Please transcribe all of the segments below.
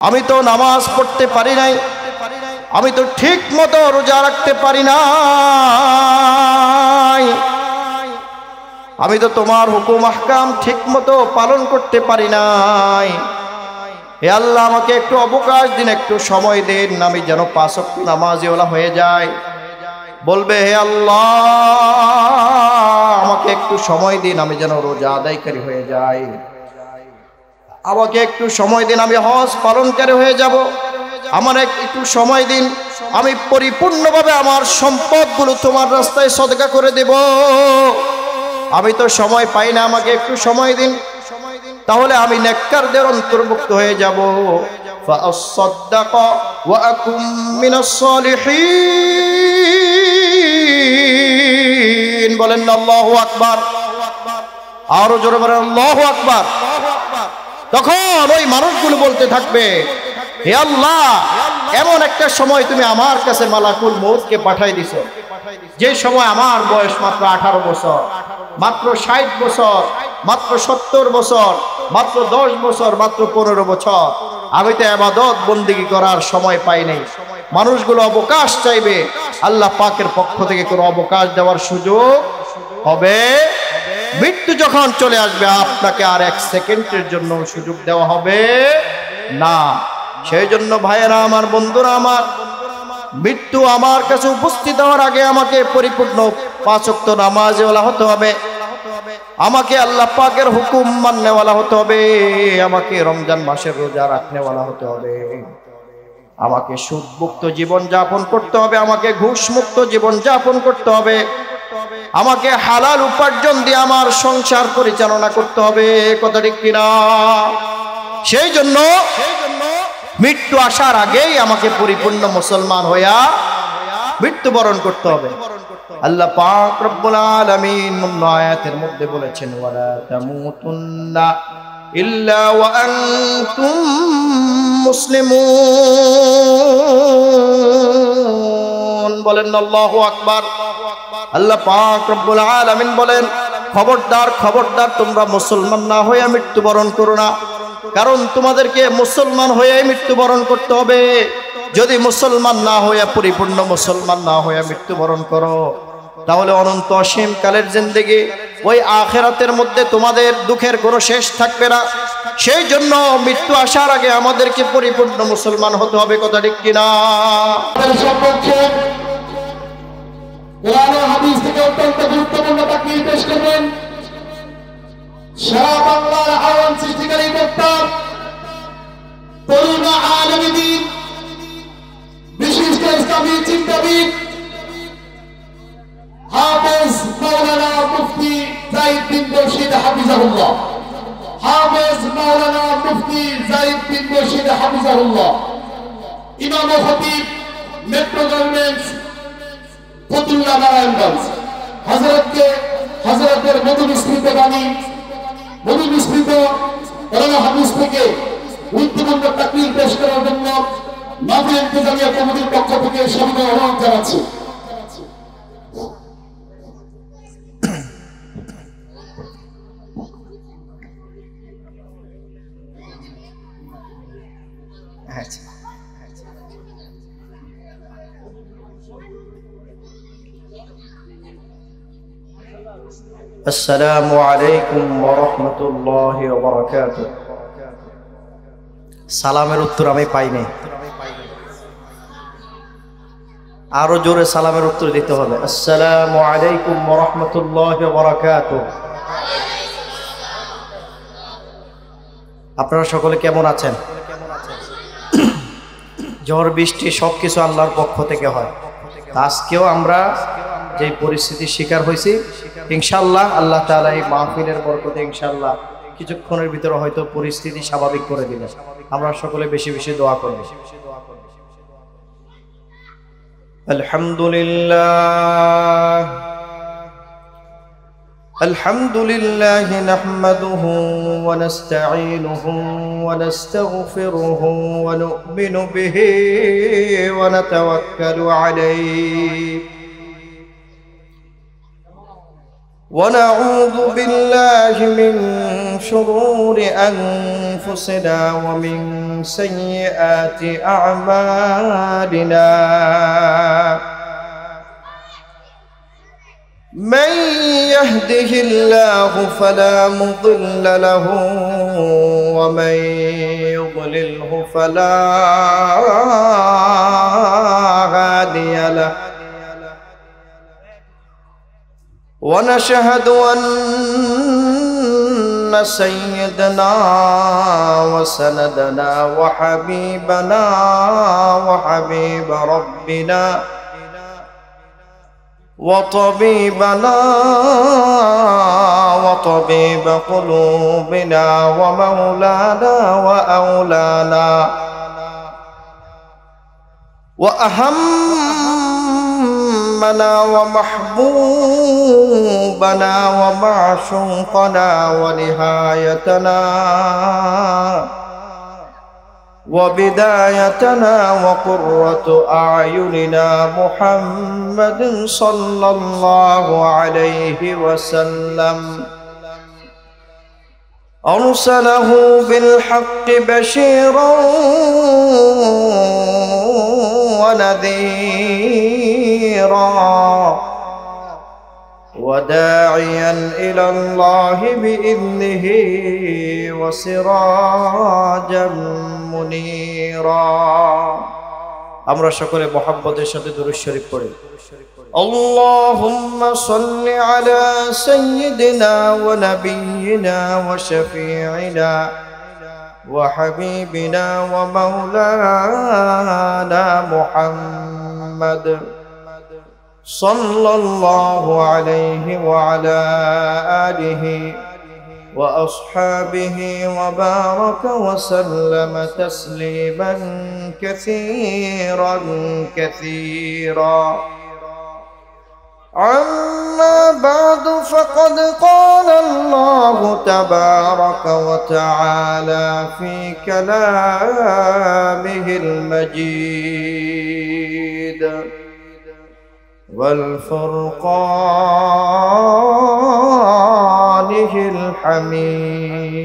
আমি তো নামাজ পড়তে পারি নাই, আমি তো ঠিক মতো রোজা রাখতে পারি নাই, আমি তো তোমার হুকুম আহকাম ঠিক মতো পালন করতে পারি নাই। হে আল্লাহ, আমাকে একটু অবকাশ দিন, একটু সময় দিন, আমি যেন 5 ওয়াক্ত নামাজিওয়ালা হয়ে যাই। বলবে, হে আল্লাহ, আমাকে একটু সময় দিন, আমি যেন রোজা আদায়কারী হয়ে যাই। আমাকে একটু সময় দিন, আমি হজ পালনকারী হয়ে যাব। আমার একটু সময় দিন, আমি পরিপূর্ণভাবে আমার সম্পদগুলো তোমার রাস্তায় সদকা করে দেব। আমি তো সময় পাই না, আমাকে একটু সময় দিন, তাহলে আমি নেককারদের অন্তর্ভুক্ত হয়ে যাব। ফাআসসাদদাক ওয়া আকুম মিনাস সালিহিন। বলেন আল্লাহু আকবার। আরো জোরে বলেন আল্লাহু আকবার। তখন ওই মানুষগুলো বলতে থাকবে, হে আল্লাহ, এমন একটা সময় তুমি আমার কাছে মালাকুল মউতকে পাঠাই দিছো, যে সময় আমার বয়স মাত্র 18 বছর, মাত্র 60 বছর, মাত্র 70 বছর, মাত্র 10 বছর, মাত্র 15 বছর। আমি তো ইবাদত বন্দেগী করার সময় পাই নাই। মানুষগুলো অবকাশ চাইবে, আল্লাহ পাকের পক্ষ থেকে কোনো অবকাশ দেওয়ার সুযোগ হবে? মৃত্যু যখন চলে আসবে, আপনাকে আর 1 সেকেন্ডের জন্য সুযোগ দেওয়া হবে না। সেই জন্য ভাইয়েরা আমার, বন্ধুরা আমার, মৃত্যু আমার কাছে উপস্থিত হওয়ার আগে আমাকে পরিপূর্ণ 5 ওয়াক্ত নামাজওয়ালা হতে হবে, আমাকে আল্লাহ পাকের হুকুম মাননেওয়ালা হতে হবে, আমাকে রমজান মাসের রোজা রাখনেওয়ালা হতে হবে, আমাকে সুদমুক্ত জীবন যাপন করতে হবে, আমাকে ঘুষমুক্ত জীবন যাপন করতে হবে, আমাকে হালাল উপার্জন দিয়ে আমার সংসার পরিচালনা করতে হবে। কথা ঠিক কিনা? সেই জন্য মৃত্যু আসার আগেই আমাকে পরিপূর্ণ মুসলমান হইয়া মৃত্যুবরণ করতে হবে। আল্লাহ পাক রব্বুল আলামিন আয়াতের মধ্যে বলেছেন, ওয়ালা তামুতুন্না ইল্লা ওয়া আনতুম মুসলিমুন। বলেন আল্লাহু আকবার। আল্লাহ পাক রব্বুল আলামিন বলেন, খবরদার খবরদার, তোমরা মুসলমান না হয়ে মৃত্যুবরণ করো না, কারণ তোমাদেরকে মুসলমান হয়ে মৃত্যুবরণ করতে হবে। যদি মুসলমান না হয়ে, পরিপূর্ণ মুসলমান না হয়ে মৃত্যুবরণ করো, তাহলে অনন্ত অসীম কালের জিন্দেগি, ওই আখিরাতের মধ্যে তোমাদের দুঃখের কোনো শেষ থাকবে না। সেই জন্য মৃত্যু আসার আগে আমাদেরকে পরিপূর্ণ মুসলমান হতে হবে। কথা ঠিক কিনা? কোরআন ও হাদিস থেকে অত্যন্ত গুরুত্বপূর্ণ তাকরীর পেশ করবেন সারা বাংলার আওয়াম সৃষ্টিকারী বক্তা, তরুণ আলেমে দ্বীন, বিশিষ্ট ইসলামী চিন্তাবিদ, হাফেজ মাওলানা মুফতি যায়েদ বিন রশিদ হাফিজাহুল্লাহ। হাফেজ মাওলানা মুফতি যায়েদ বিন রশিদ হাফিজাহুল্লাহ, ইমাম ও খতিব, মেট্রো গার্মেন্টস, ফতুল্লাহ নারায়ণগঞ্জ। হযরতের মধু মিশ্রিত বাণী, মধু মিশ্রিত কোরআন হাদিস থেকে গুরুত্বপূর্ণ তাকরীর পেশ করার জন্য মাহফিল ইন্তেজামিয়া কমিটির পক্ষ থেকে সবাইকে আহ্বান জানাচ্ছি। আসসালামু আলাইকুম ওয়া রাহমাতুল্লাহি ওয়া বারাকাতুহু। সালামের উত্তর আমি পাই নাই, আরো জোরে সালামের উত্তর দিতে হবে। আসসালামু আলাইকুম ওয়া রাহমাতুল্লাহি ওয়া বারাকাতুহু। আপনারা সকলে কেমন আছেন? ঝড় বৃষ্টি সবকিছু আল্লাহর পক্ষ থেকে হয়। আজকেও আমরা যে পরিস্থিতির শিকার হয়েছি, ইনশাআল্লাহ আল্লাহ তাআলা এই মাহফিলের বরকতে ইনশাআল্লাহ কিছুক্ষণের ভিতরে হয়তো পরিস্থিতি স্বাভাবিক করে দিবেন। আমরা সকলে বেশি বেশি দোয়া করব। আলহামদুলিল্লাহ আলহামদুলিল্লাহি নাহমাদুহু ওয়া নাস্তাঈনুহু ওয়া নাস্তাগফিরুহু ওয়া নু'মিনু বিহি ওয়া নাতাওয়াক্কালু আলাইহি ونعوذ بالله من شرور أنفسنا ومن سيئات أعمالنا من يهده الله فلا مضل له ومن يضلله فلا هادي له ونشهد أن سيدنا وسندنا وحبيبنا وحبيب ربنا وطبيبنا وطبيب قلوبنا ومولانا وأولانا وأهمنا ومحبوبنا ومعشوقنا ونهايتنا وبدايتنا وقرة أعيننا محمد صلى الله عليه وسلم أرسله بالحق بشيرا ونذيرا وداعيا إلى الله بإذنه وسراجا منيرا আমরা সকলে মুহাব্বতের সাথে দুরূদ শরীফ পড়ি اللهم صل على سيدنا ونبينا وشفيعنا وحبيبنا ومولانا محمد صلى الله عليه وعلى آله وأصحابه وبارك وسلم تسليما كثيرا كثيرا أما بعد فقد قال الله تبارك وتعالى في كلامه المجيد والفرقانه الحميد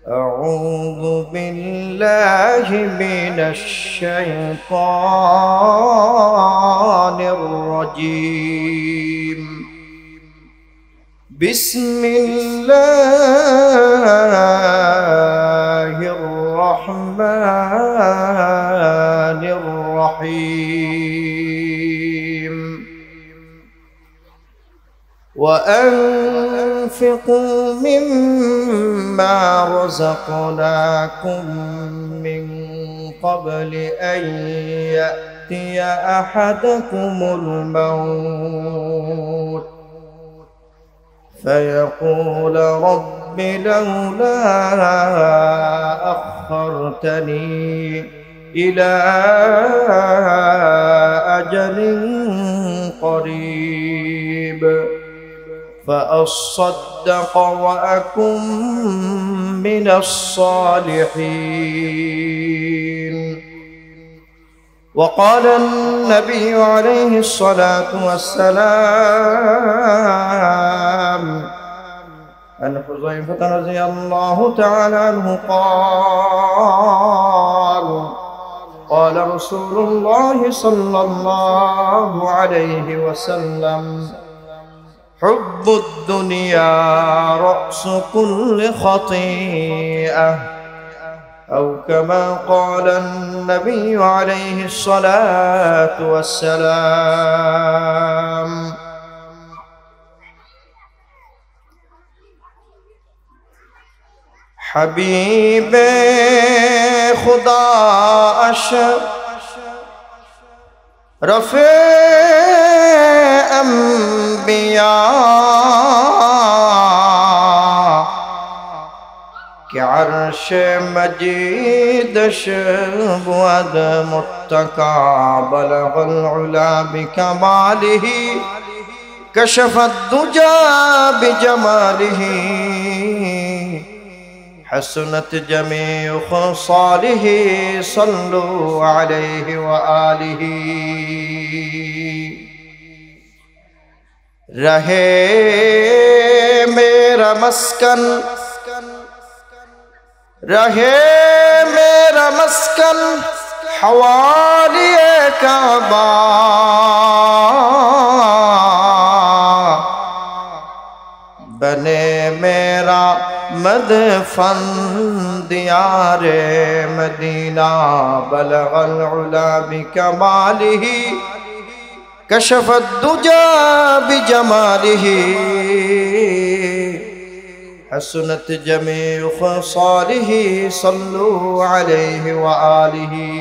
أعوذ بالله من الشيطان الرجيم بسم الله الرحمن الرحيم وأنفقوا مما رزقناكم من قبل أن يأتي أحدكم الموت فيقول رب لولا أخرتني إلى أجل قريب فأصدق وأكن من الصالحين وقال النبي عليه الصلاة والسلام عن حذيفة رضي الله تعالى عنه قال رسول الله صلى الله عليه وسلم حب الدنيا رأس كل خطيئة أو كما قال النبي عليه الصلاة والسلام حبیب خدا رفع انبیاء کہ عرش مجیدش بود متقع بلغ العلا بکمالہ کشف الدجا بجمالہ حسنت جميع خصاله صلوا عليه وآله रहे मेरा मस्कन, रहे मेरा मस्कन हवालिए काबा, बने मेरा मदफन दियारे मदीना, बलगल उला बिकमालिही कशफत दुजा बिजमालिही, हसनत जमीउ खसालिही सल्लु अलैहि व आलिही।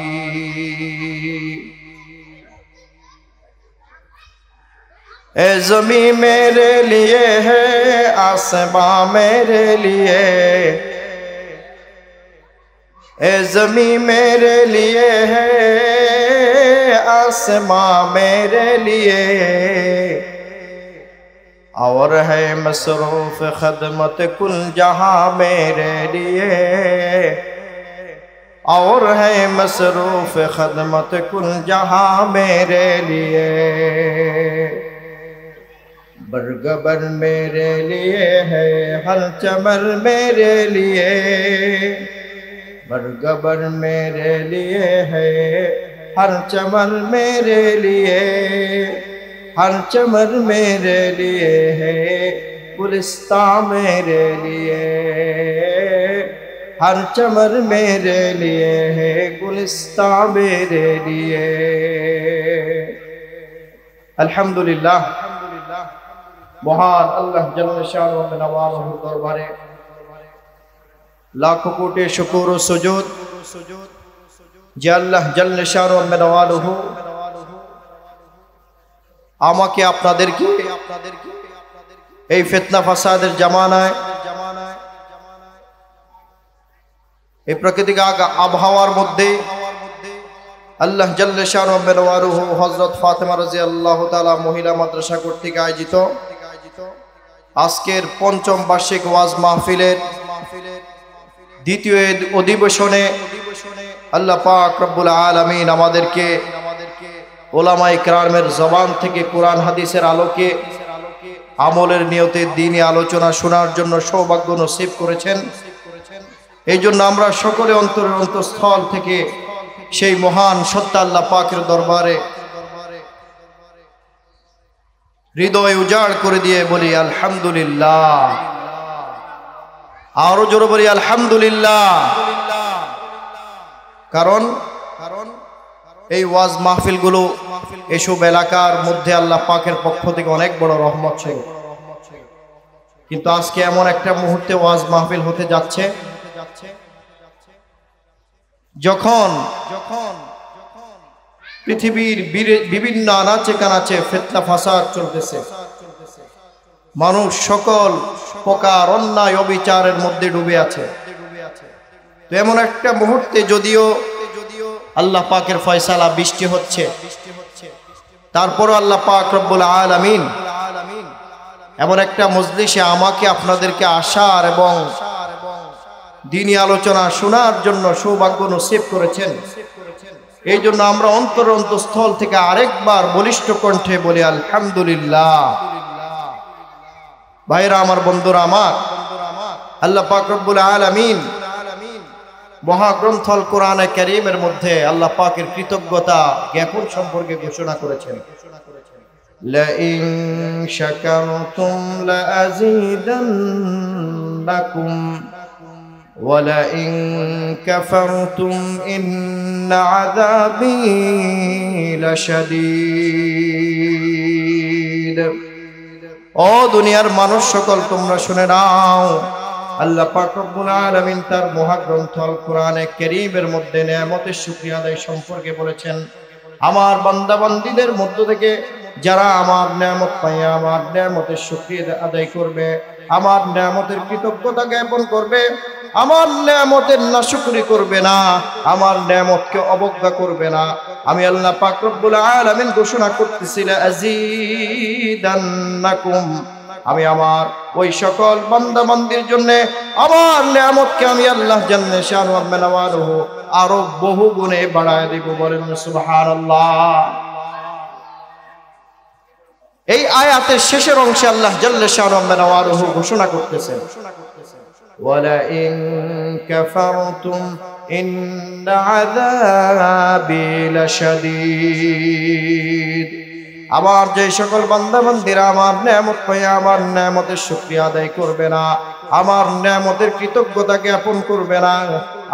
ए ज़मीं मेरे लिए है, आसमां मेरे लिए, ए ज़मीं मेरे लिए है, आसमां मेरे लिए, और है मसरूफ खदमत कुल जहां मेरे लिए, और है मसरूफ खदमत कुल जहां मेरे लिए। बरगबर मेरे लिए है, हर चमर मेरे लिए, बरगबर मेरे लिए है, हर चमर मेरे लिए, हर चमर मेरे लिए है, गुलिस्तां मेरे लिए, हर चमर मेरे लिए है, गुलिस्तां मेरे लिए। अल्हम्दुलिल्लाह, महान अल्लाह जल्ल शानुहु व नवाजुहु दरबारे लाखों कोटि शुक्र व सुजूद যে আল্লাহ জাল্লে শানুহু व नवाजुहु আমাকে আপনাদেরকে এই ফিতনা ফাসাদের জামানায়, এই প্রাকৃতিক আবহাওয়ার মধ্যে আল্লাহ জাল্লে শানুহু व नवाजुहु হযরত ফাতেমা রাদিয়াল্লাহু তাআলা মহিলা মাদ্রাসা কর্তৃক আয়োজিত আজকের পঞ্চম বার্ষিক ওয়াজ মাহফিলের দ্বিতীয় অধিবেশনে আল্লাহ পাক রব্বুল আলামিন আমাদেরকে ওলামায়ে কেরামের জবান থেকে কোরআন হাদিসের আলোকে আমলের নিয়তে দ্বীনি আলোচনা শোনার জন্য সৌভাগ্য নসিব করেছেন। এই জন্য আমরা সকলে অন্তরের অন্তঃস্থল থেকে সেই মহান সত্তা আল্লাহ পাকের দরবারে হৃদয় উজাড় করে দিয়ে বলি আলহামদুলিল্লাহ। আরো জোরে বলি আলহামদুলিল্লাহ। কারণ এই ওয়াজ মাহফিলগুলো এসব এলাকার মধ্যে আল্লাহ পাকের পক্ষ থেকে অনেক বড় রহমত ছিল, কিন্তু আজকে এমন একটা মুহূর্তে ওয়াজ মাহফিল হতে যাচ্ছে যখন পৃথিবীর বিভিন্ন আনাচে কানাচে ফিতনা ফাসাদ চলতেছে, মানুষ সকল প্রকার অন্যায় অবিচারের মধ্যে ডুবে আছে। তো এমন একটা মুহূর্তে যদিও আল্লাহ পাকের ফয়সালা বৃষ্টি হচ্ছে, তারপরও আল্লাহ পাক রব্বুল আলামিন এমন একটা মজলিসে আমাকে আপনাদেরকে আসার এবং দ্বীনি আলোচনা শোনার জন্য সৌভাগ্য নসিব করেছেন। এই জন্য আমরা অন্তঃস্থল থেকে আরেকবার বলিষ্ঠ কণ্ঠে বলি আলহামদুলিল্লাহ। ভাইরা আমার, বন্ধুরা আমার, আল্লাহ পাক রব্বুল আলামিন মহাগ্রন্থ আল কোরআনে কারীমের মধ্যে আল্লাহ পাকের কৃতজ্ঞতা জ্ঞাপন সম্পর্কে ঘোষণা করেছেন, লা ইন শাকারতুম লা আযীদান্নাকুম ওয়া লা ইন কাফারতুম ইন্না আযাবী লাশাদীদ। ও দুনিয়ার মানুষ সকল, তোমরা শুনে নাও, আল্লাহ পাক রব্বুল আলামিন তার মহাগ্রন্থ আল কোরআনে কারীমের মধ্যে নিয়ামতের শুকরিয়া আদায় সম্পর্কে বলেছেন, আমার বান্দা বান্দীদের মধ্য থেকে যারা আমার নিয়ামত পাইয়া আমার নিয়ামতের শুকরিয়া আদায় করবে, আমার নিয়ামতের কৃতজ্ঞতা জ্ঞাপন করবে, আমার নিয়ামতের নাশুকরি করবে না, আমার নিয়ামতকে অবজ্ঞা করবে না, আমি আল্লাহ পাক রব্বুল আলামিন ঘোষণা করতেছি লা আযীদান্নাকুম, আমি আমার ওই সকল বান্দা বান্দির জন্য আমার নিয়ামতকে আমি আল্লাহ জাল্লে শানুহু ওয়া নওয়াজুহু আরো বহু গুণে বাড়ায় দেব। বলেন সুবহানাল্লাহ। এই আয়াতের শেষের অংশে আল্লাহ জাল্লা শানুহু ঘোষণা করতেছেন, ওয়ালা ইন কাফারতুম ইন্না আযাবি লাশাদীদ। আমার যে সকল বান্দা বান্দীরা আমার নেয়ামত পেয়ে আমার নেয়ামতের শুকরিয়া আদায় করবে না, আমার নেয়ামতের কৃতজ্ঞতা জ্ঞাপন করবে না,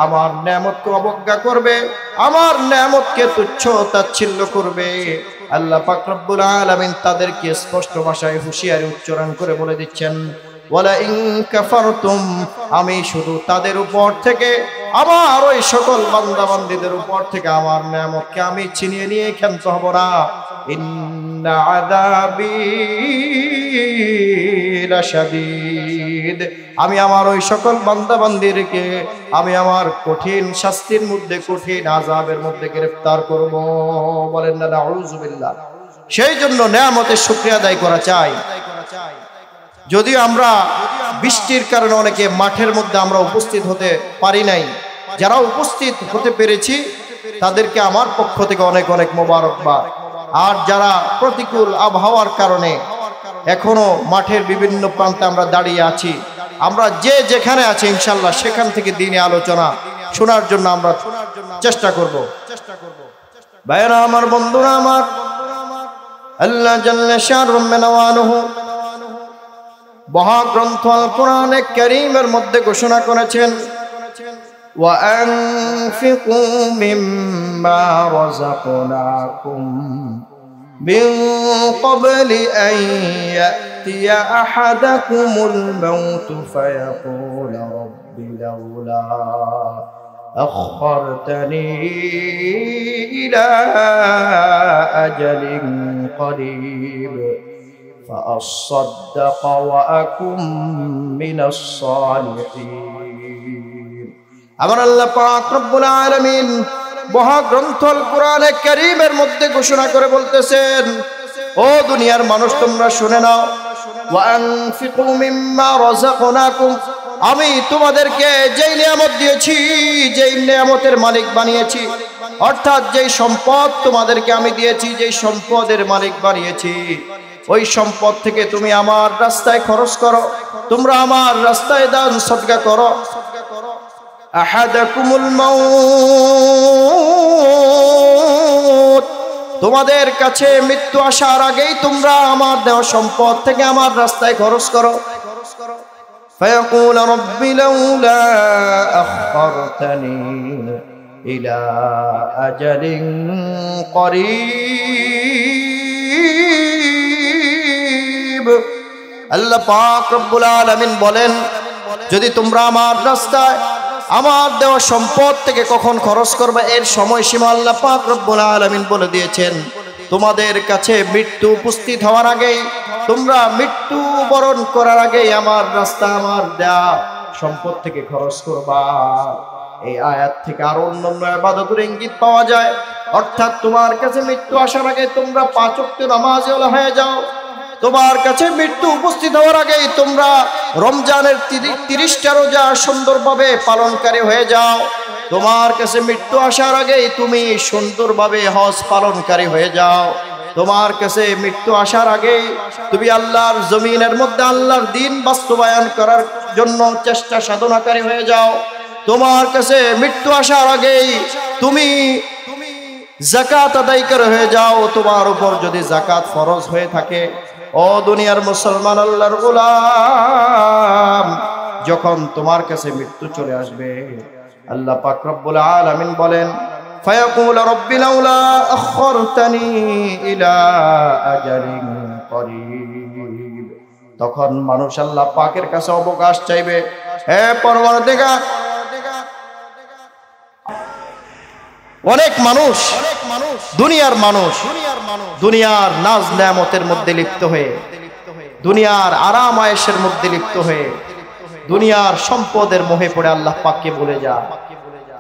আমার নেয়ামতকে অবজ্ঞা করবে, আমার নেয়ামতকে তুচ্ছ তাচ্ছিল্য করবে, আল্লাহ পাক রব্বুল আলামিন তাদেরকে স্পষ্ট ভাষায় হুঁশিয়ারি উচ্চারণ করে বলে দিচ্ছেন, ওয়ালা ইন কাফারতুম, আমি শুধু তাদের উপর থেকে, আমার ওই সকল বান্দা বান্দীদের উপর থেকে আমার নেয়ামতকে আমি ছিনিয়ে নিয়ে ক্ষান্ত হব না। ইন্না আযাবি লাশাদীদ, আমি আমার ওই সকল বান্দা বান্দীদেরকে আমি আমার কঠিন শাস্তির মধ্যে, কঠিন আযাবের মধ্যে গ্রেফতার করব। বলেন না নাউযুবিল্লাহ। সেই জন্য নেয়ামতের শুকরিয়া আদায় করা চাই। যদিও আমরা বৃষ্টির কারণে অনেকে মাঠের মধ্যে আমরা উপস্থিত হতে পারি নাই, যারা উপস্থিত হতে পেরেছি তাদেরকে আমার পক্ষ থেকে অনেক অনেক মোবারকবাদ। আর যারা প্রতিকূল আবহাওয়ার কারণে এখনো মাঠের বিভিন্ন প্রান্তে আমরা দাঁড়িয়ে আছি, আমরা যে যেখানে আছি ইনশাআল্লাহ সেখান থেকে দিনে আলোচনা শোনার জন্য আমরা চেষ্টা করব। ভাইরা আমার, বন্ধুরা আমার, আল্লাহ জাল্লা শানুহু মহাগ্রন্থ আল কোরআনে কারীমের মধ্যে ঘোষণা করেছেন, ওয়া আনফিকু মিম্মা রাযাকনাকুম মিন ক্বাবলি আন ইয়াতিয়া আহাদাকুমুল মাউত ফায়াকুলা রাব্বি লাউলা আখখারতানি ইলা আজালিন করিব فأصدق وأكن من الصالحين। আমার আল্লাহ পাক রব্বুল আলামিন মহাগ্রন্থ আল কোরআনে কারীমের মধ্যে ঘোষণা করে বলতেছেন, ও দুনিয়ার মানুষ তোমরা শুনে নাও, ওয়া আনফিকু মিম্মা রাযাকনাকুম, আমি তোমাদেরকে যেই নিয়ামত দিয়েছি, যেই নিয়ামতের মালিক বানিয়েছি, অর্থাৎ যেই সম্পদ তোমাদেরকে আমি দিয়েছি, যেই সম্পদের মালিক বানিয়েছি, ওই সম্পদ থেকে তুমি আমার রাস্তায় খরচ করো, তোমরা আমার রাস্তায় দান সদকা করো। আহাদাকুমুল মাউত, তোমাদের কাছে মৃত্যু আসার আগেই তোমরা আমার দেওয়া সম্পদ থেকে আমার রাস্তায় খরচ করো। ফায়াকুল রাব্বি লাউলা আখখারতানি ইলা আজালিন করিব। আল্লাহ পাক রব্বুল আলামিন বলেন, যদি তোমরা আমার রাস্তায় আমার দেওয়া সম্পদ থেকে কখন খরচ করবে এর সময়সীমা আল্লাহ পাক রব্বুল আলামিন বলে দিয়েছেন, তোমাদের কাছে মৃত্যু উপস্থিত হওয়ার আগেই, তোমরা মৃত্যু বরণ করার আগেই আমার রাস্তা, আমার দেওয়া সম্পদ থেকে খরচ করবা। এই আয়াত থেকে আরো অন্যান্য ইবাদতের ইঙ্গিত পাওয়া যায়, অর্থাৎ তোমার কাছে মৃত্যু আসার আগে তোমরা 5 ওয়াক্ত নামাজওয়ালা হয়ে যাও, তোমার কাছে মৃত্যু উপস্থিত হওয়ার আগেই তোমরা রমজানের 30টা রোজা সুন্দরভাবে পালনকারী হয়ে যাও, তোমার কাছে মৃত্যু আসার আগেই তুমি সুন্দরভাবে হজ পালনকারী হয়ে যাও, তোমার কাছে মৃত্যু আসার আগেই তুমি আল্লাহর জমিনের মধ্যে আল্লাহর দ্বীন বাস্তবায়ন করার জন্য চেষ্টা সাধনাকারী হয়ে যাও, তোমার কাছে মৃত্যু আসার আগেই তুমি যাকাত আদায় করে হয়ে যাও, তোমার উপর যদি যাকাত ফরজ হয়ে থাকে। ও দুনিয়ার মুসলমান, আল্লাহর গোলাম, যখন তোমার কাছে মৃত্যু চলে আসবে, আল্লাহ পাক রব্বুল আলামিন বলেন, ফায়াকুল রাব্বি লাউলা আখখারতানি ইলা আজালিন করিব। তখন মানুষ আল্লাহ পাকের কাছে অবকাশ চাইবে, হে পরওয়ারদিগার। অনেক মানুষ, দুনিয়ার মানুষ দুনিয়ার নাজ নেয়ামতের মধ্যে লিপ্ত হয়ে, দুনিয়ার আরাম আয়েশের মধ্যে লিপ্ত হয়ে, দুনিয়ার সম্পদের মোহে পড়ে আল্লাহ পাককে ভুলে যায়।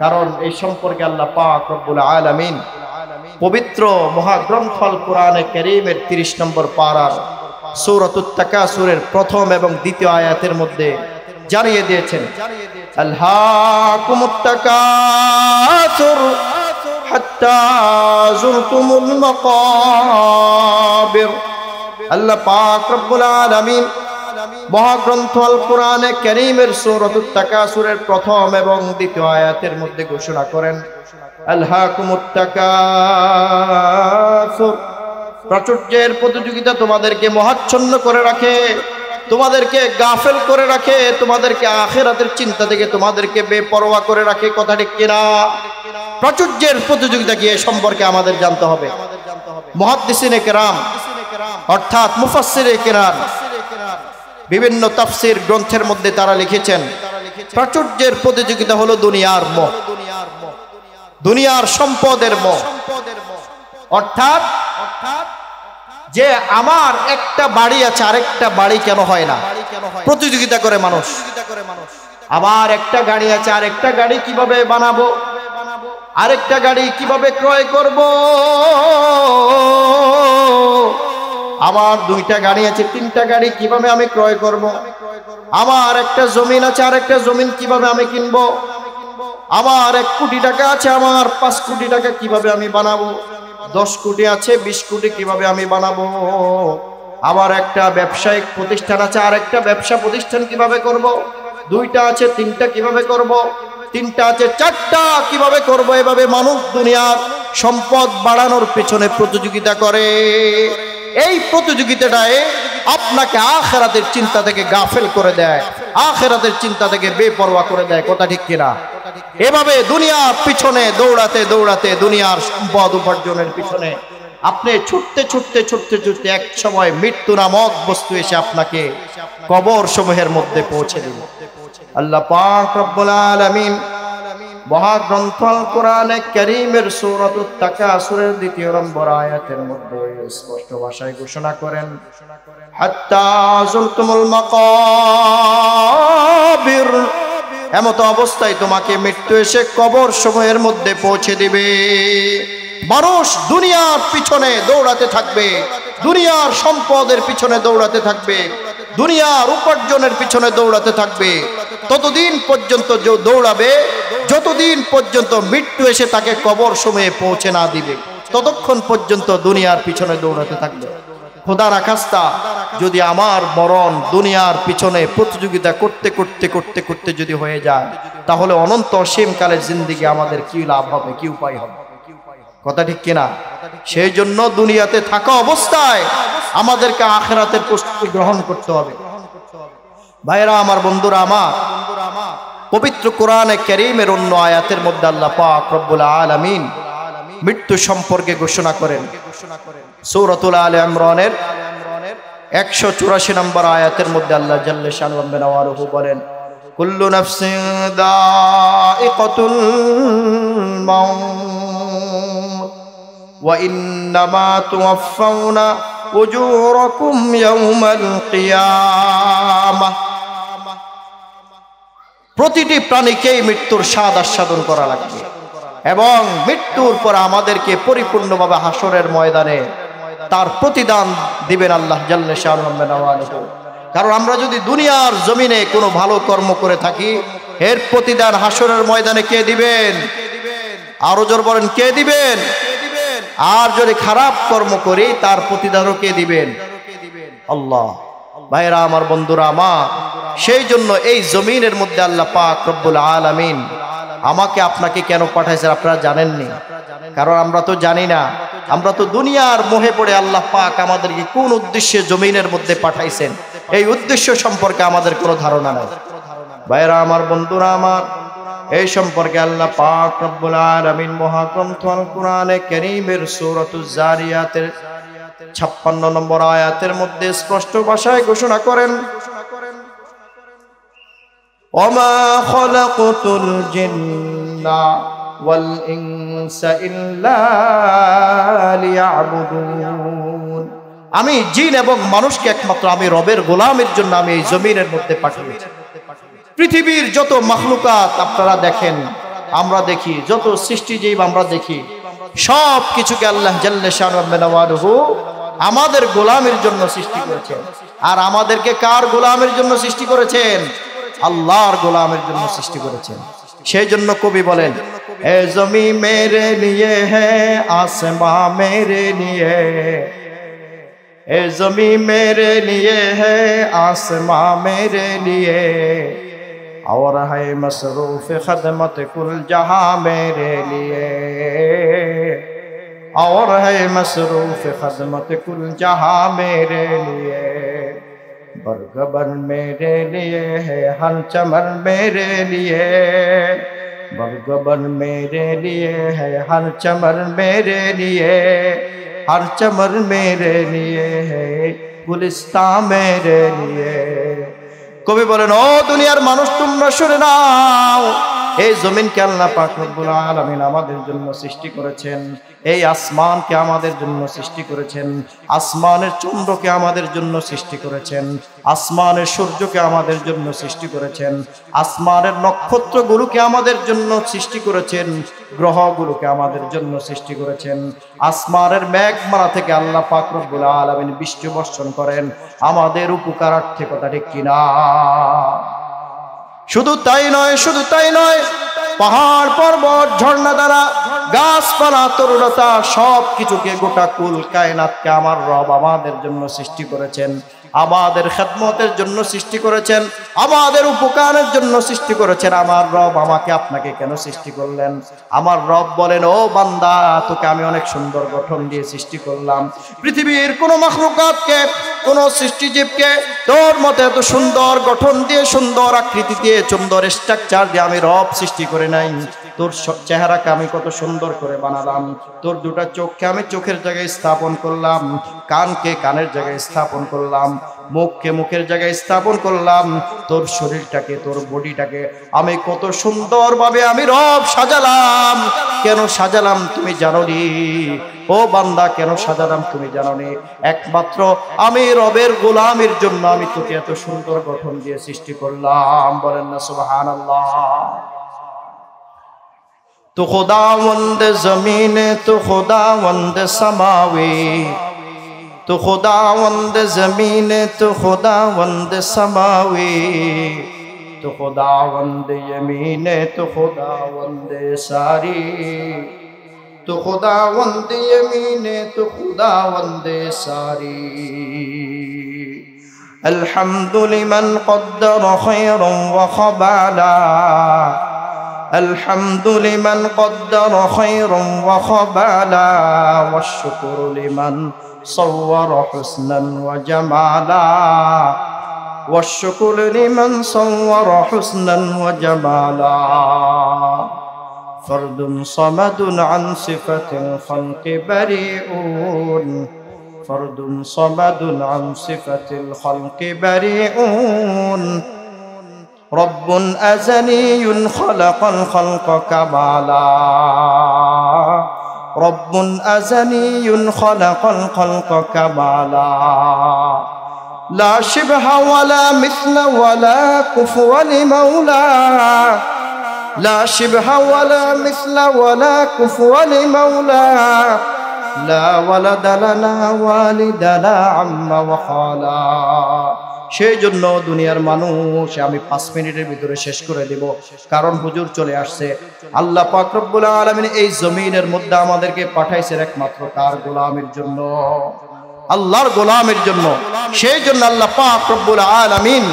কারণ এই সম্পর্কে আল্লাহ পাক রব্বুল আলামিন পবিত্র মহাগ্রন্থ আল কোরআনে কারীমের 30 নম্বর পারার সূরাতুত তাকাসুরের প্রথম এবং দ্বিতীয় আয়াতের মধ্যে জানিয়ে দিয়েছেন, আলহাকুমুত তাকাসুর হাত্তা যুরতুমুল মাকাবির আল্লাহ পাক রব্বুল আলামিন মহাগ্রন্থ আল কোরআনে কারীমের সূরাতুত তাকাসুরের প্রথম এবং দ্বিতীয় আয়াতের মধ্যে ঘোষণা করেন, আলহাকুমুত তাকাসুর, প্রাচুর্যের প্রতিযোগিতা তোমাদেরকে মহাচ্ছন্ন করে রাখে, তোমাদেরকে গাফেল করে রাখে, তোমাদেরকে আখিরাতের চিন্তা থেকে তোমাদেরকে বেপরোয়া করে রাখে। কথা ঠিক কিনা? প্রাচুর্যের প্রতিযোগিতা কি এ সম্পর্কে আমাদের জানতে হবে। মুহাদ্দিসিনে কেরাম অর্থাৎ মুফাসসিরে কেরাম বিভিন্ন তাফসীর গ্রন্থের মধ্যে তারা লিখেছেন, প্রাচুর্যের প্রতিযোগিতা হলো দুনিয়ার মোহ, দুনিয়ার সম্পদের মোহ। অর্থাৎ যে আমার একটা বাড়ি আছে আরেকটা বাড়ি কেন হয় না, প্রতিযোগিতা করে মানুষ। আমার একটা গাড়ি আছে আরেকটা গাড়ি কিভাবে বানাবো, আরেকটা গাড়ি কিভাবে ক্রয় করব, আমার দুইটা গাড়ি আছে তিনটা গাড়ি কিভাবে আমি ক্রয় করব, আমার একটা জমিন আছে আরেকটা জমিন কিভাবে আমি কিনবো, আমার 1 কোটি টাকা আছে আমার 5 কোটি টাকা কিভাবে আমি বানাবো, 10 কোটি আছে 20 কোটি কিভাবে আমি বানাবো, আবার একটা ব্যবসায়িক প্রতিষ্ঠান আছে আরেকটা ব্যবসা প্রতিষ্ঠান কিভাবে করব, দুইটা আছে তিনটা কিভাবে করব, তিনটা আছে চারটা কিভাবে করব। এভাবে মানুষ দুনিয়ার সম্পদ বাড়ানোর পেছনে প্রতিযোগিতা করে। এই প্রতিযোগিতাটায় আপনাকে আখিরাতের চিন্তা থেকে গাফেল করে দেয়, আখিরাতের চিন্তা থেকে বেপরোয়া করে দেয়। কথা ঠিক কিনা? এভাবে দুনিয়ার পিছনে দৌড়াতে দৌড়াতে, দুনিয়ার সম্পদ উপার্জনের পিছনে আপনি ছুটতে ছুটতে ছুটতে ছুটতে এক সময় মৃত্যু নামক বস্তু এসে আপনাকে কবর সমূহের মধ্যে পৌঁছে দিবে। আল্লাহ পাক রব্বুল আলামিন মহাগ্রন্থ আল কোরআনে কারীমের সূরাতুত তাকাসুরের 2 নম্বর আয়াতের মধ্যে স্পষ্ট ভাষায় ঘোষণা করেন, হাত্তা যুলতুমুল মাকাবির, এমত অবস্থায় তোমাকে মৃত্যু এসে কবর সমূহের মধ্যে পৌঁছে দিবে। মানুষ দুনিয়ার পিছনে দৌড়াতে থাকবে, দুনিয়ার সম্পদের পিছনে দৌড়াতে থাকবে, দুনিয়ার উপার্জনের পিছনে দৌড়াতে থাকবে, ততদিন পর্যন্ত দৌড়াবে যতদিন পর্যন্ত মৃত্যু এসে তাকে কবর সময়ে পৌঁছে না দিবে, ততক্ষণ পর্যন্ত দুনিয়ার পিছনে দৌড়াতে থাকবে। খোদা রাখাস্তা, যদি আমার মরণ দুনিয়ার পিছনে প্রতিযোগিতা করতে করতে করতে করতে যদি হয়ে যায়, তাহলে অনন্ত অসীমকালের জিন্দেগি আমাদের কি লাভ হবে, কি উপায় হবে? কথা ঠিক কিনা? সেই জন্য দুনিয়াতে থাকা অবস্থায় আমাদেরকে আখিরাতের প্রস্তুতি গ্রহণ করতে হবে। ভাইরা আমার, বন্ধুরা আমার, পবিত্র কোরআনে কারীমের অন্য আয়াতের মধ্যে আল্লাহ পাক রব্বুল আলামিন মৃত্যু সম্পর্কে ঘোষণা করেন। সূরাতুল আলে ইমরানের 184 নম্বর আয়াতের মধ্যে আল্লাহ জাল্লা শানুহু বলেন, কুল্লু নাফসিন দাইকাতুল মাউত ওয়া ইন্নামা তুওয়াফাউনা উজুরাকুম ইয়াউমাল কিয়ামাহ। প্রতিটি প্রাণীকেই মৃত্যুর স্বাদ আস্বাদন করা লাগবে এবং মৃত্যুর পর আমাদেরকে পরিপূর্ণভাবে হাসরের ময়দানে তার প্রতিদান দিবেন আল্লাহ জাল্লা শানুহু। কারণ আমরা যদি দুনিয়ার জমিনে কোনো ভালো কর্ম করে থাকি, এর প্রতিদান হাসরের ময়দানে কে দিবেন? আরো জোর বলেন, কে দিবেন? আর যদি খারাপ কর্ম করি তার প্রতিদানও কে দিবেন? আল্লাহ। ভাইরা আমার, বন্ধুরা আমার, সেই জন্য এই জমিনের মধ্যে আল্লাহ পাক রব্বুল আলামিন আমাকে আপনাকে কেন পাঠাইছেন আপনারা জানেননি? কারণ আমরা তো জানি না। আমরা তো দুনিয়ার মোহে পড়ে আল্লাহ পাক আমাদেরকে কোন উদ্দেশ্যে জমিনের মধ্যে পাঠাইছেন এই উদ্দেশ্য সম্পর্কে আমাদের কোনো ধারণা নেই। ভাইরা আমার, বন্ধুরা আমার, এই সম্পর্কে আল্লাহ পাক রব্বুল আলামিন মহাগ্রন্থ আল কোরআনে কারীমের সূরাতুজ জারিয়াতের 56 নম্বর আয়াতের মধ্যে স্পষ্ট ভাষায় ঘোষণা করেন, ওমা খালাকতুল জিন্না ওয়াল ইনসা ইল্লা লিয়াবুদুন। আমি জিন এবং মানুষকে একমাত্র আমি রবের গোলামের জন্য আমি এই জমিনের মধ্যে পাঠিয়েছি। পৃথিবীর যত মাখলুকাত আপনারা দেখেন, আমরা দেখি, যত সৃষ্টিজীব আমরা দেখি, সব কিছুকে আল্লাহ জাল্লা শানুহু আমাদের গোলামের জন্য সৃষ্টি করেছেন। আর আমাদেরকে কার গোলামের জন্য সৃষ্টি করেছেন? আল্লাহর গোলামের জন্য সৃষ্টি করেছেন। সেই জন্য কবি বলেন, এ জমি মেরে লিয়ে হ্যায়, আসমাঁ মেরে লিয়ে, ए ज़मीं मेरे लिए है, आसमां मेरे लिए, और है मसरूफ़ खदमत कुल जहां मेरे लिए, और है मसरूफ़ खदमत कुल जहां मेरे लिए। बरगबन मेरे लिए है, हर चमन मेरे लिए, बरगबन मेरे लिए है, हर चमन मेरे लिए, हर चमन मेरे लिए है, गुलिस्तान मेरे लिए। কবি বলেন, ও দুনিয়ার মানুষ তোমরা শুনে নাও, এই জমিনকে আল্লাহ পাক রব্বুল আলামিন আমাদের জন্য সৃষ্টি করেছেন, এই আসমানকে আমাদের জন্য সৃষ্টি করেছেন, আসমানের চন্দ্রকে আমাদের জন্য সৃষ্টি করেছেন, আসমানের সূর্যকে আমাদের জন্য সৃষ্টি করেছেন, আসমানের নক্ষত্রগুলোকে আমাদের জন্য সৃষ্টি করেছেন, গ্রহগুলোকে আমাদের জন্য সৃষ্টি করেছেন। আসমানের মেঘমালা থেকে আল্লাহ পাক রব্বুল আলামিন বৃষ্টি বর্ষণ করেন আমাদের উপকারার্থে, কথা ঠিক কিনা? শুধু তাই নয়, শুধু তাই নয়, পাহাড় পর্বত ঝর্ণা দ্বারা গাছপালা তরুলতা সব কিছুকে, গোটা কুল কায়নাতকে আমার রব আমাদের জন্য সৃষ্টি করেছেন, আমাদের খেদমতের জন্য সৃষ্টি করেছেন, আমাদের উপকারের জন্য সৃষ্টি করেছেন। আমার রব আমাকে আপনাকে কেন সৃষ্টি করলেন? আমার রব বলেন, ও বান্দা, তোকে আমি অনেক সুন্দর গঠন দিয়ে সৃষ্টি করলাম। পৃথিবীর কোনো মাখলুকাতকে, কোনো সৃষ্টিজীবকে তোর মতো এত সুন্দর গঠন দিয়ে, সুন্দর আকৃতি দিয়ে, সুন্দর স্ট্রাকচার দিয়ে আমি রব সৃষ্টি করে নাই। তোর চেহারাকে আমি কত সুন্দর করে বানালাম, তোর দুটা চোখকে আমি চোখের জায়গায় স্থাপন করলাম, কানকে কানের জায়গায় স্থাপন করলাম, মুখকে মুখের জায়গায় স্থাপন করলাম, তোর শরীরটাকে, তোর বডিটাকে আমি কত সুন্দরভাবে আমি রব সাজালাম। কেন সাজালাম তুমি জানো নি? ও বান্দা, কেন সাজালাম তুমি জানো নি? একমাত্র আমি রবের গোলামের জন্য আমি তোকে এত সুন্দর গঠন দিয়ে সৃষ্টি করলাম। বলেন না সুবহানাল্লাহ। তো খুদাওয়ান্দ জমিনে, তো খুদাওয়ান্দ সমাওি, তো খুদাওয়ান্দ জমিনে, তো খুদাওয়ান্দ সমাওি, তো খুদাওয়ান্দ यमीने, तो खुदावंद सारी, तो खुदावंद यमीने, तो खुदावंद सारी। الحمد لمن قدر خيرا وخبالا، الحمد لمن قدر خيرا وخبالا، والشكر لمن صور حسنا وجمالا، والشكر لمن صور حسنا وجمالا. فرد صمد عن صفة الخلق بريئون، فرد صمد عن صفة الخلق بريئون، رب أزلي خلق الخلق كمالا، رب أزلي خلق الخلق كمالا، لا شبه ولا مثل ولا كفو لمولى، لا شبه ولا مثل ولا كفو لمولى، لا ولد لنا والدنا عم وخالا. সেই জন্য দুনিয়ার মানুষ আমি 5 মিনিটের ভিতরে শেষ করে দেব, কারণ হুজুর চলে আসছে। আল্লাহ পাক রব্বুল আলামিন এই জমিনের মধ্যে আমাদেরকে পাঠাইছেন একমাত্র তার গোলামের জন্য, আল্লাহর গোলামের জন্য। সেই জন্য আল্লাহ পাক রব্বুল আলামিন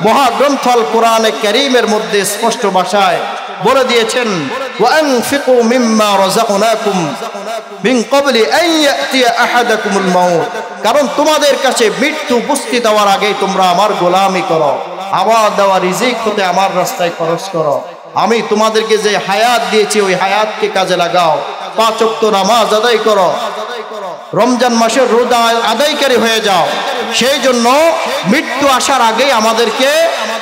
মহাগ্রন্থ আল কোরআনে কারীমের মধ্যে স্পষ্ট ভাষায় বলে দিয়েছেন, ওয়া আনফিকু মিম্মা রাযাকনাকুম মিন ক্বাবলি আন ইয়াতিয়া আহাদাকুমুল মাউত, কারণ তোমাদের কাছে মৃত্যু উপস্থিত হওয়ার আগেই তোমরা আমার গোলামি করো, আমার দেওয়া রিজিক হতে আমার রাস্তায় খরচ করো। আমি তোমাদেরকে যে হায়াত দিয়েছি ওই হায়াতকে কাজে লাগাও, 5 ওয়াক্ত নামাজ আদায় করো, রমজান মাসের রোজা আদায়কারী হয়ে যাও। সেই জন্য মৃত্যু আসার আগেই আমাদেরকে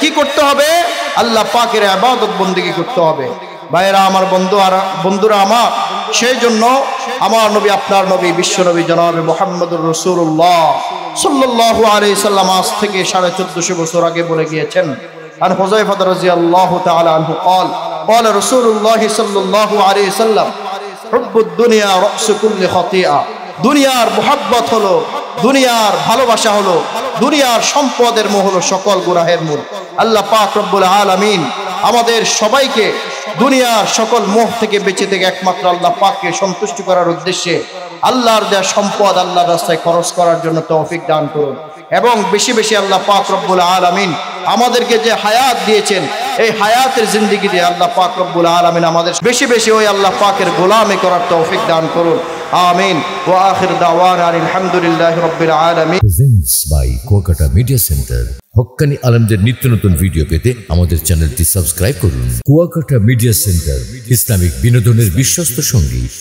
কি করতে হবে? আল্লাহ পাকের ইবাদত বন্দেগী করতে হবে। ভাইরা আমার, বন্ধুরা আমার, সেই জন্য আমার নবী, আপনার নবী, বিশ্ব নবী জনাবে মুহাম্মদুর রাসূলুল্লাহ সাল্লাল্লাহু আলাইহি সাল্লাম আজ থেকে 1450 বছর আগে বলে গিয়েছেন, আন হুযায়ফা রাদিয়াল্লাহু তাআলা আনহু قال قال رسول الله صلى الله عليه وسلم হুব্বুদ দুনিয়া রাসু কুল্লি খাতিআ, দুনিয়ার মুহাব্বত হলো, দুনিয়ার ভালোবাসা হলো, দুনিয়ার সম্পদের মোহ হলো সকল গুনাহের মূল। আল্লাহ পাক রব্বুল আলামিন আমাদের সবাইকে দুনিয়ার সকল মোহ থেকে বেঁচে থেকে একমাত্র আল্লাহ পাককে সন্তুষ্ট করার উদ্দেশ্যে আল্লাহর দেয়া সম্পদ আল্লাহর রাস্তায় খরচ করার জন্য তৌফিক দান করুন এবং বেশি বেশি আল্লাহ পাক রব্বুল আলামিন আমাদেরকে যে হায়াত দিয়েছেন এই হায়াতের জিন্দেগি দিয়ে আল্লাহ পাক রব্বুল আলামিন আমাদের বেশি বেশি ওই আল্লাহ পাকের গোলামি করার তৌফিক দান করুন আমিন ওয়া আখির দাওয়ানা আলহামদুলিল্লাহি রাব্বিল আলামিন। Presents by Kuakata media centre. হক্কানি আলেমদের নিত্য নতুন ভিডিও পেতে আমাদের চ্যানেলটি সাবস্ক্রাইব করুন। কুয়াকাটা মিডিয়া সেন্টার, ইসলামিক বিনোদনের বিশ্বস্ত সঙ্গী।